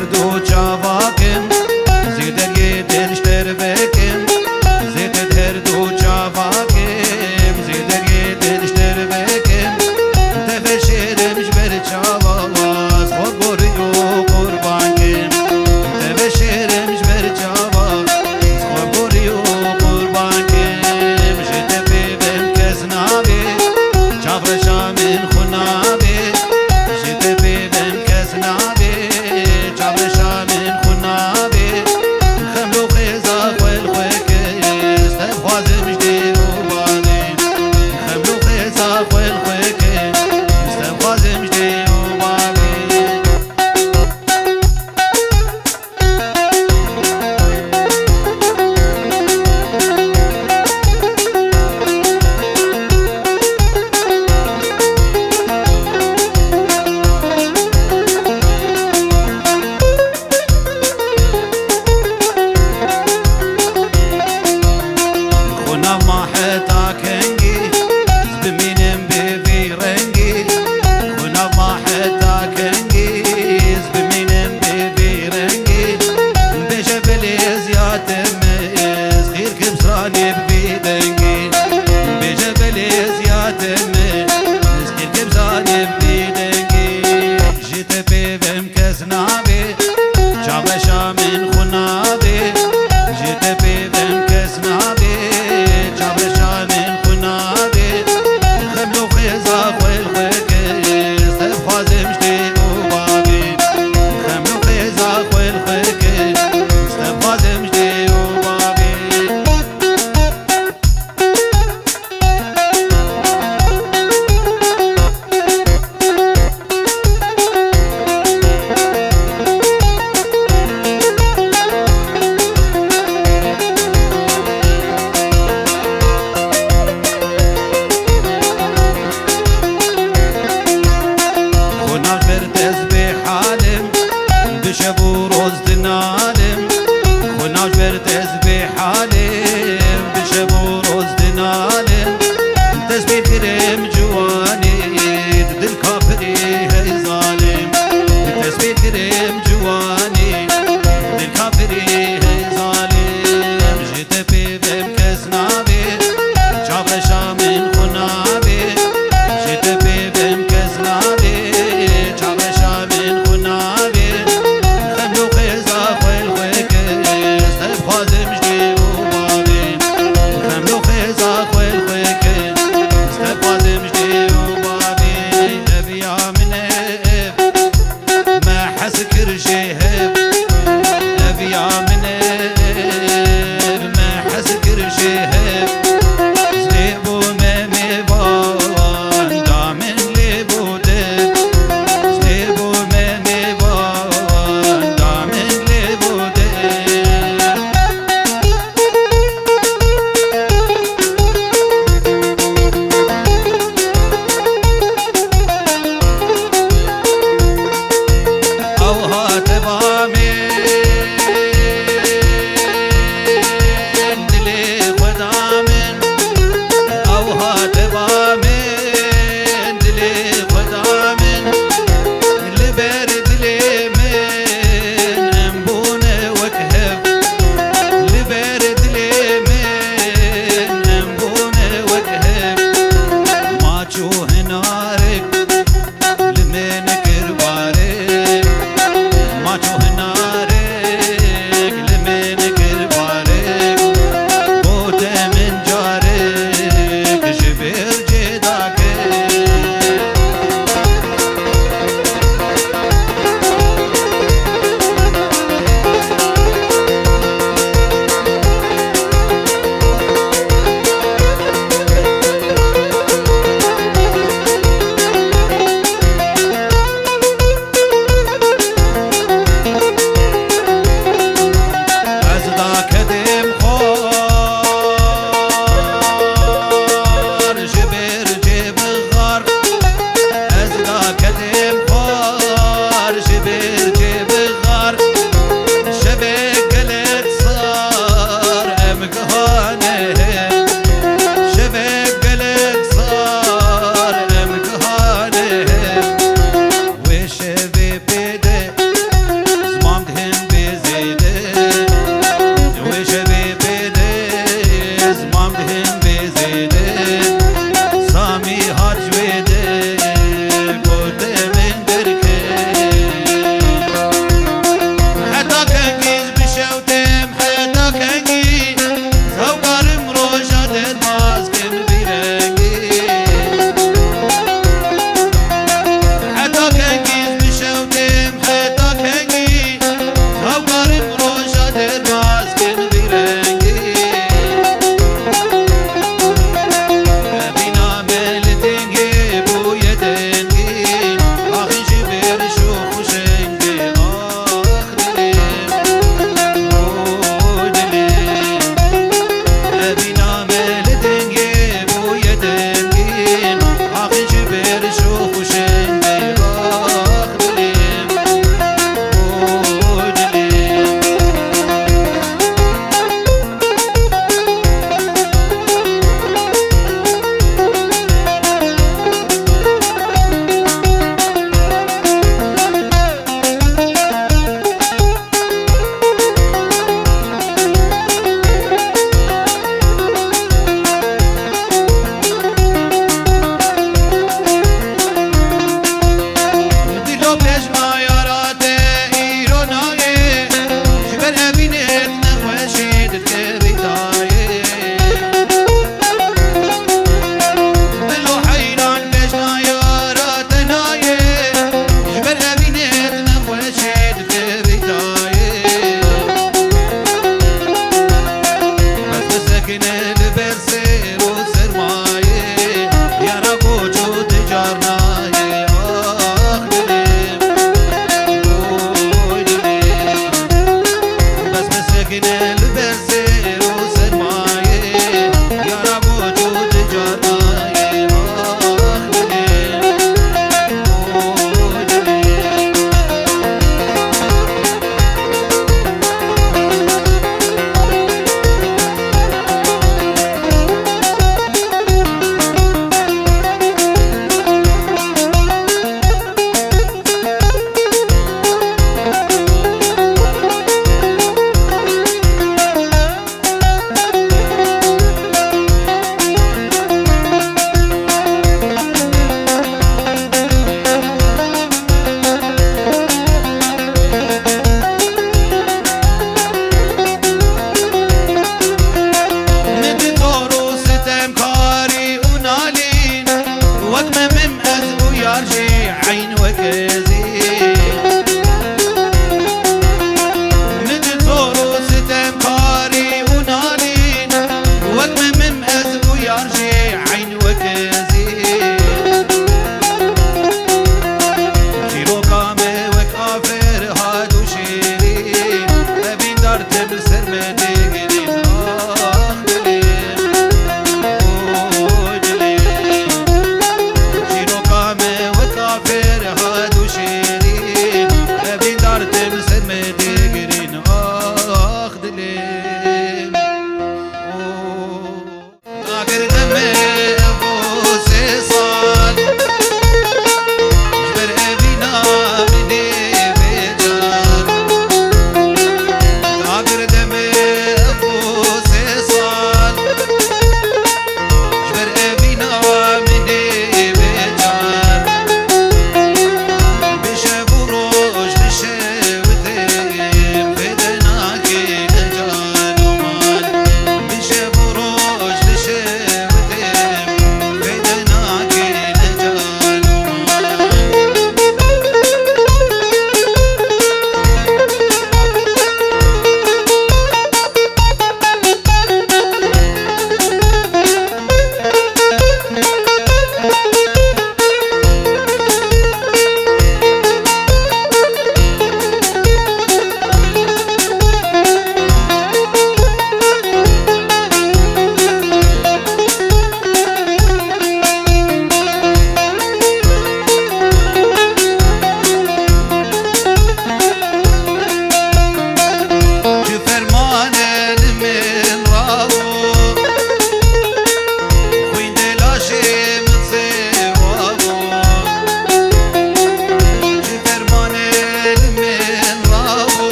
دردو چاواکم زیدر یه دلشتر بکم زیدر دردو چاواکم زیدر یه دلشتر بکم تفشیرمش بر چاواز خود بوریو قربان کم تفشیرمش بر چاواز خود بوریو قربان کم جده بیبم کس نابی چافرشا من خونابی جده بیبم کس نابی چافرشا من خونابی خملو خیزا خویل خویکس تبخوازم جدی وبادی خملو خیزا خویل خویکس تبخوازم جدی وبادی خونم ما حتا کنگی بمینم بی رنگی خونم ما حتا کنگی بمینم بی رنگی بشه بلی زیادم غیر کبسرانی بی دنگی بشه بلی زیادم غیر کبسرانی بی دنگی جیت بیبم کس نابی چاوشا من خونابی جیت بیبم کس نابی چاوشا من خونابی خملو خیزا خویل خویکس تبخوازم جدی وبابی خملو خیزا خویل خویکس تبخوازم جدی وبابی خوناش بر تسبیح حالم بشب و روز دنالم خوناش بر تسبیح حالم بشب و روز دنالم تسبیح کرم جوانی دل کافری هی ظالم تسبیح کرم جوانی دل کافری هی ظالم جیت بیبم کس نابی چاوشا من خونابی جیت بیبم کس نابی چاوشا من خونابی خملو خیزا خویل خویکس تبخوازم جدی وبابی خملو خیزا خویل خویکس تبخوازم جدی وبابی ابیا من ما حسكر جهب ابیا من ما حسكر جهب زليبو مامي بان دامن ليبو دب زليبو مامي بان دامن ليبو دب او هاتبامي دلي خدامن او هاتبامن دلي خدامن لبر دلي من انبون وكهب لبر دلي من انبون وكهب ما تشوه نارك لمن كربارك ما تشوه